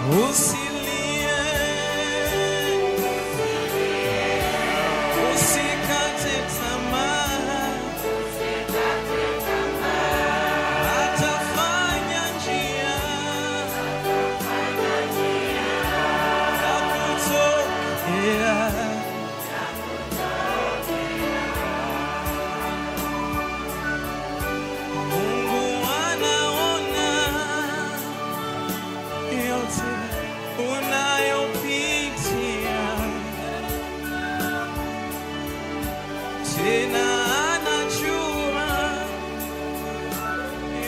Usilie, usikate tamaa, atafanya njia ya kutokea. Mungu anaona yote unayopitia, tena anajua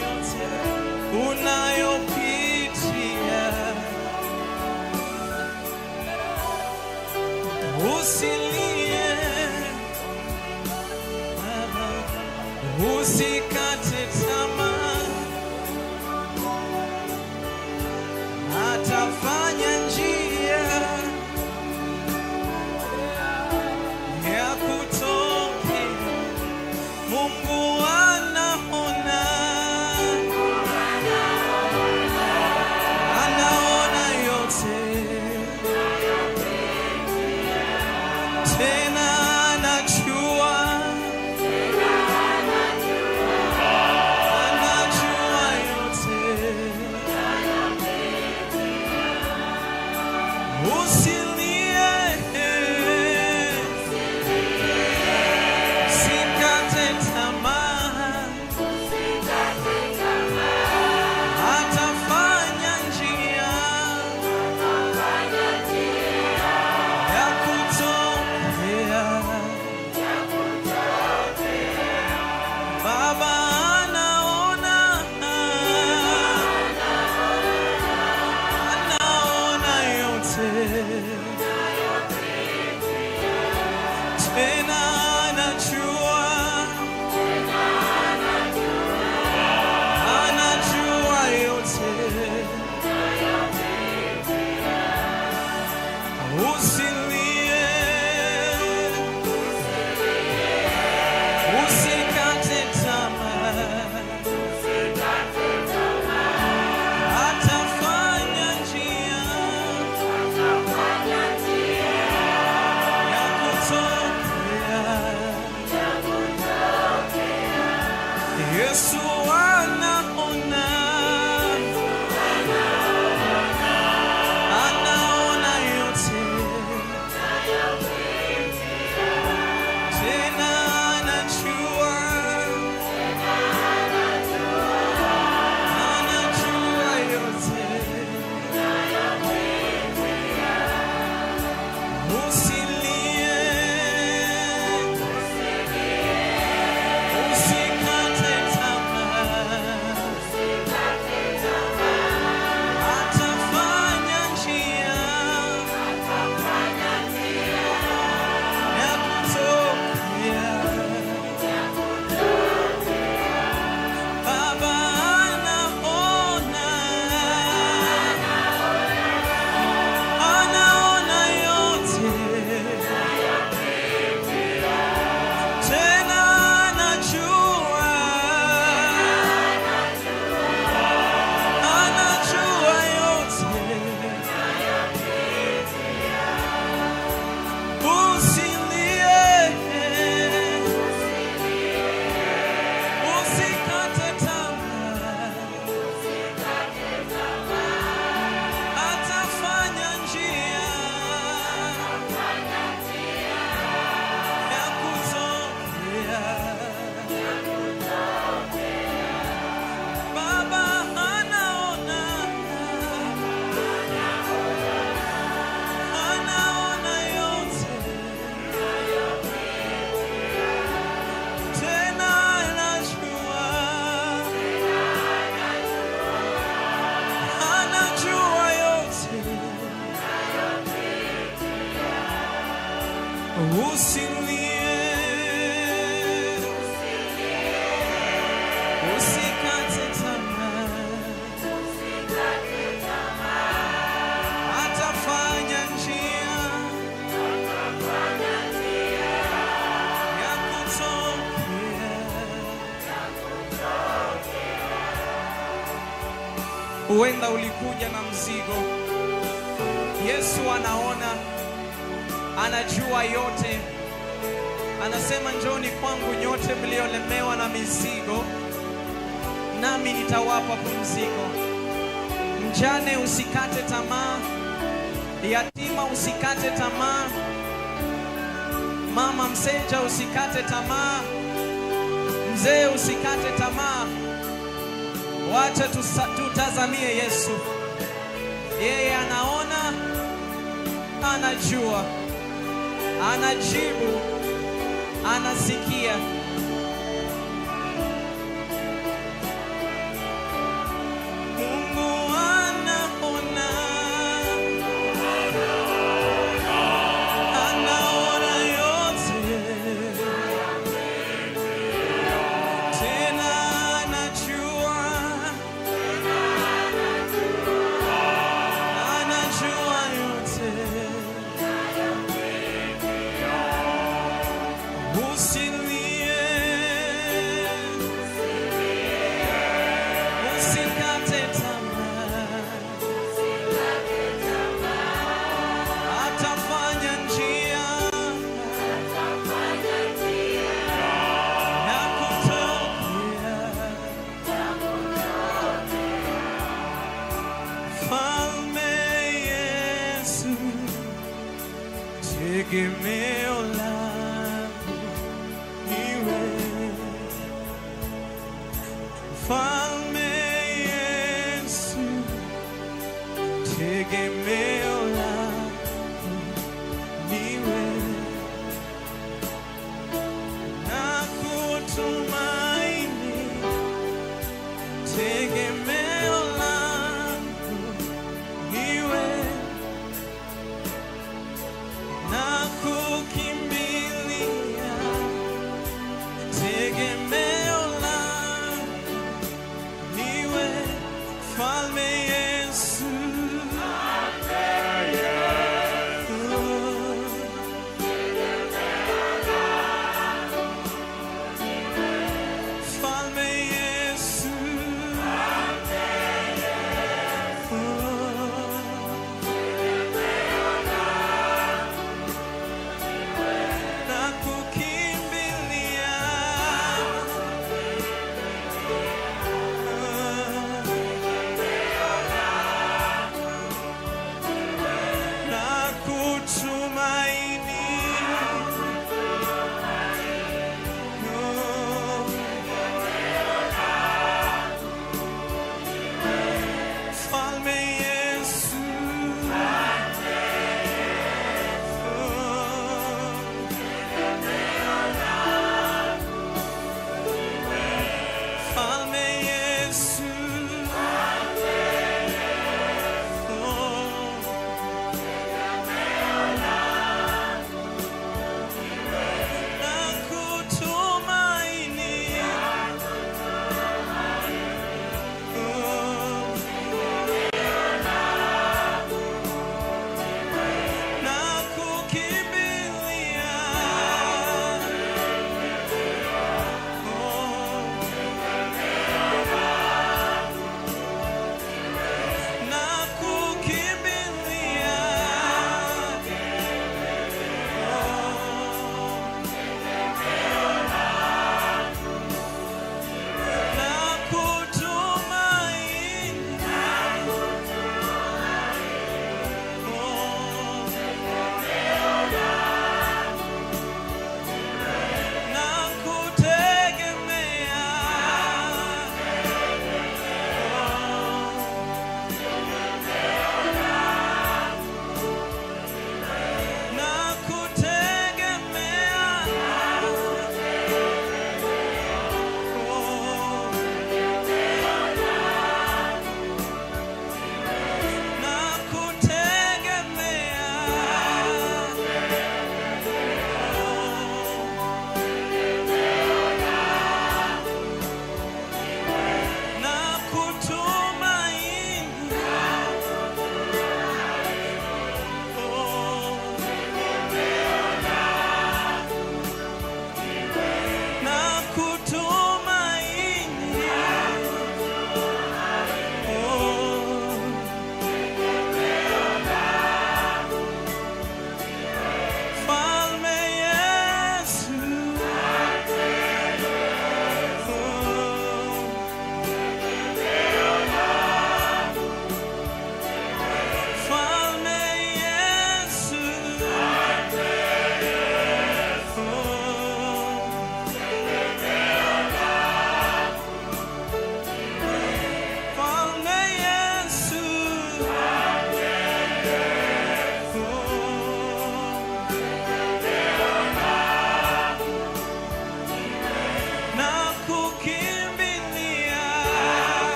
yote unayopitia. Usilie baba, usikate tamaa, atafanya njia ya kutokea. Mungu anaona, anaona yote, tena anajua, anajua yote. Usilie, usikate tamaa, atafanya njia ya kutokea. Baba anaona, anaona yote, tena anajua, anajua yote. Usilie, usikate tamaa, atafanya njia ya kutokea. Yesu anaona, anaona yote, tena anajua, anajua yote. Usilie, usikate tamaa, atafanya njia ya kutokea. Baba anaona, anaona yote, tena anajua, anajua yote. Usilie, usikate tamaa, atafanya njia ya kutokea. Baba anaona, anaona yote, tena anajua, anajua yote. Usilie, usikate tamaa, atafanya njia ya kutokea. Huenda ulikuja na mzigo, Yesu anaona, anajua yote. Anasema njoni kwangu nyote mliolemewa na mizigo, nami nitawapa pumziko. Mjane usikate tamaa, yatima usikate tamaa, mama msenja usikate tamaa, mzee usikate tamaa. Wacha tutazamie Yesu. Yeye anaona, anajua, anajibu, anasikia. Mungu anaona, anaona yote. Tena anajua, anajua yote. Usilie, usikate tamaa. Atafanya njia ya kutokea. Mfalme Yesu, tegemeo langu niwe. Mfalme Yesu, tegemeo langu niwe. Nakutumaini, tegemeo langu niwe. Nakukimbilia, tegemeo langu niwe. Mfalme Yesu,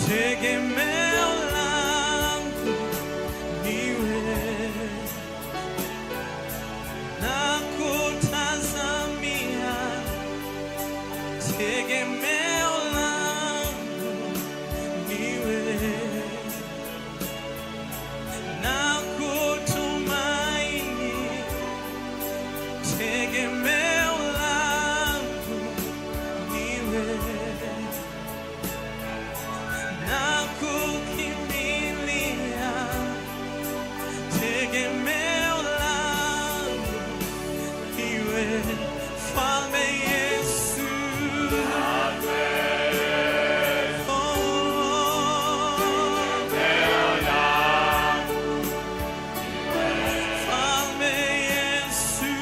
tegemeo langu niwe, na kutazamia tegemeo langu niwe, na kutumaini tegemeo langu niwe, na kukimbilia tegemeo langu niwe, Mfalme Yesu. Mfalme Yesu.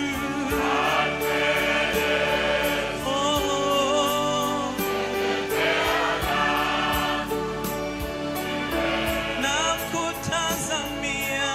Na kutazamia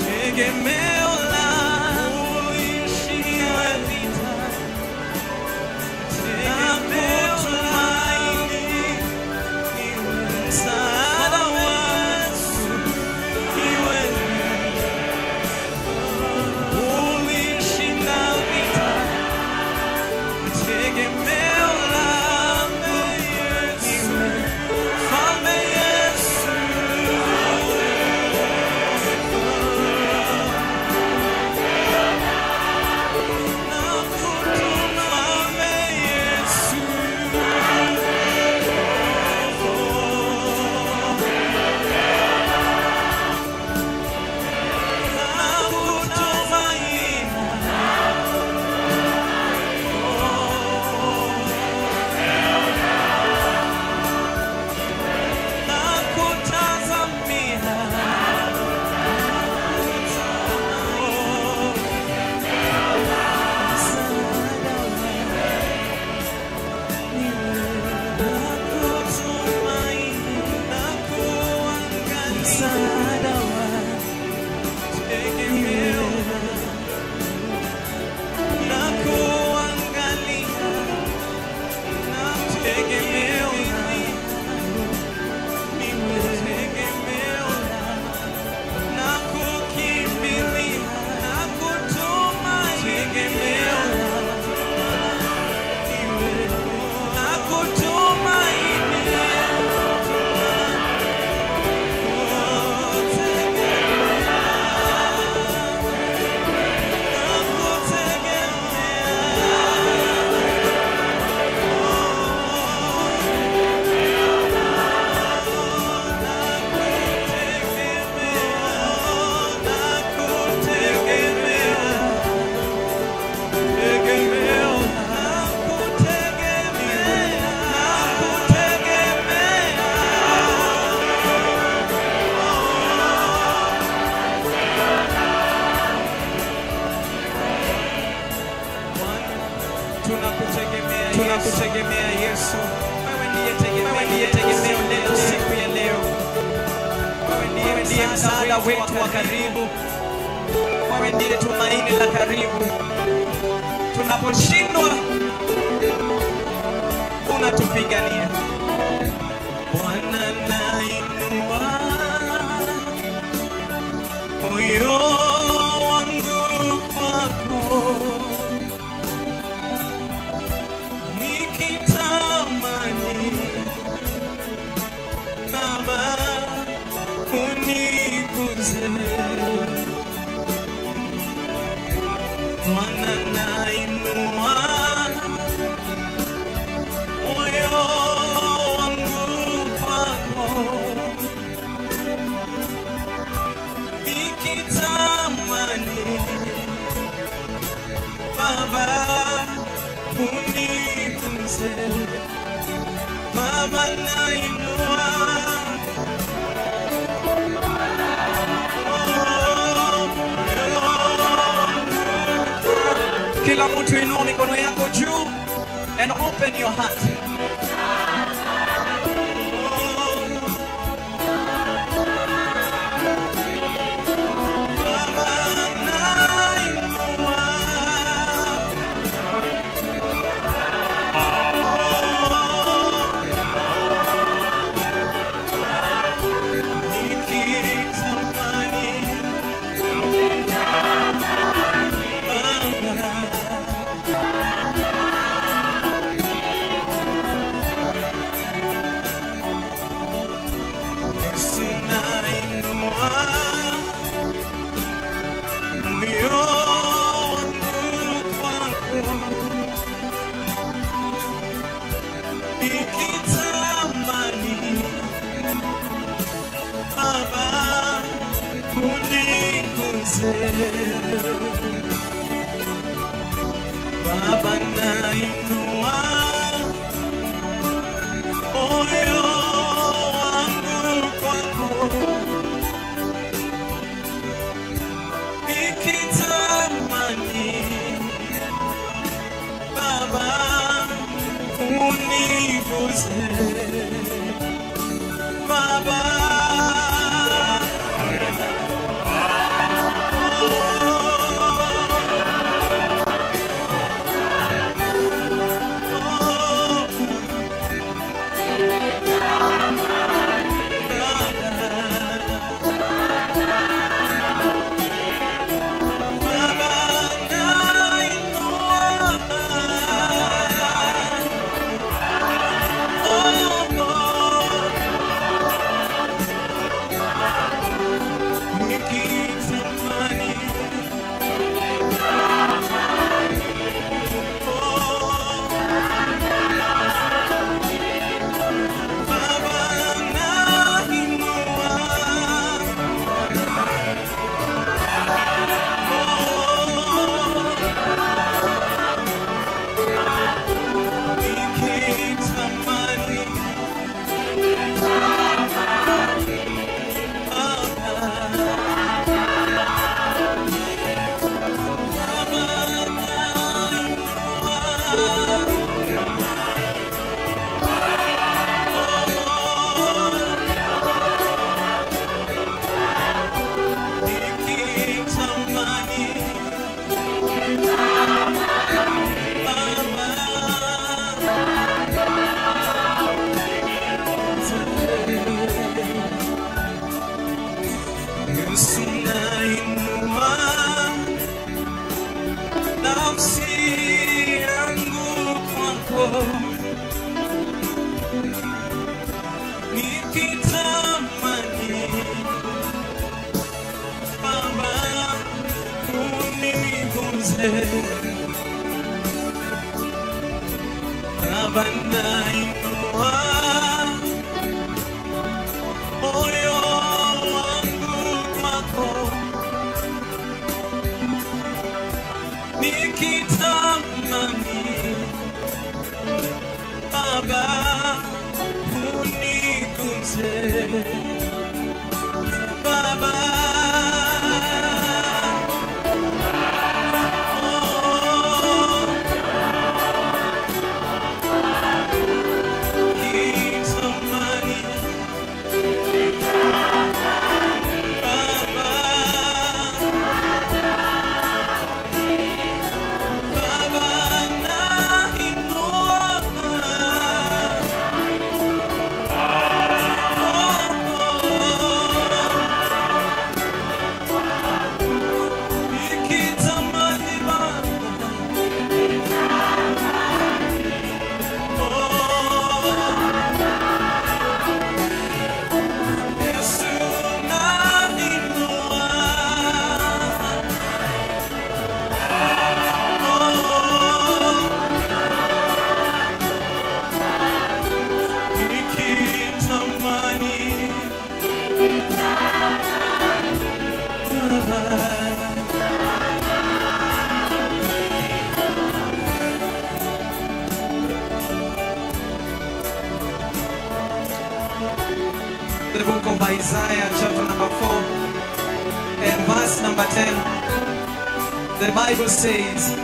tegemeo langu uishie vita, tegemeo langu iwe msaada wangu, iwe ulishinda vita, tegemeo langu iwe Mfalme Yesu. msaada wetu wa karibu, wewe ndiye tumaini la karibu. Tunaposhindwa unatupigania. Bwana, nainua moyo wangu kwako, nikitamani Baba uniguze. Bwana, nainua moyo wangu kwako, nikitamani Baba uniguze. Baba, nainua kila mtu inua mikono yako juu and open your heart. Baba, nainua moyo wangu kwako, nikitamani Baba uniguze. Baba, Baba, nainua moyo wangu kwako, nikitamani Baba uniguze. Baba, the book of Isaiah, chapter number 4, and verse number 10. The Bible says,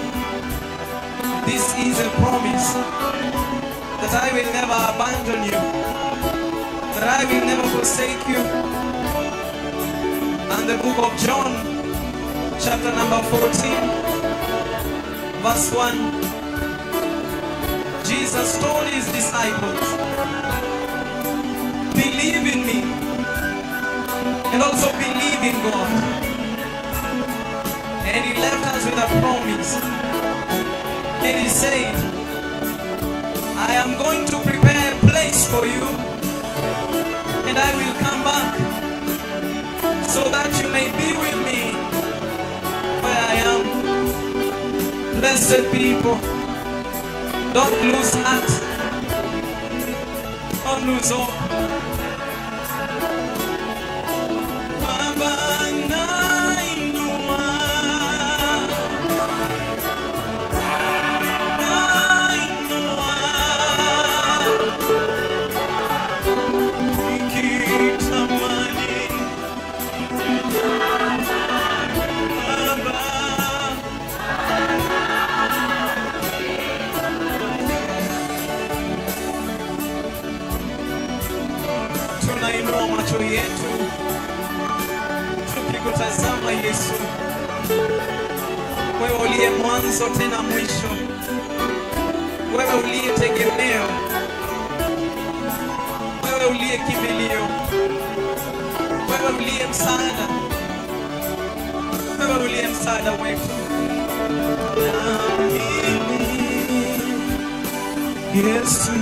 this is a promise that I will never abandon you, that I will never forsake you. And the book of John, chapter number 14, verse 1, Jesus told his disciples, believe in me and also believe in God. And he left us with a promise. And he said, I am going to prepare a place for you, and I will come back so that you may be with me where I am. Blessed people, don't lose heart. Don't lose hope. Tunainua macho yetu tukikutazama Yesu, wewe uliye mwanzo tena mwisho, wewe uliye tegemeo, wewe uliye kimbilio, wewe uliye msaada, wewe uliye msaada wetu. Yesu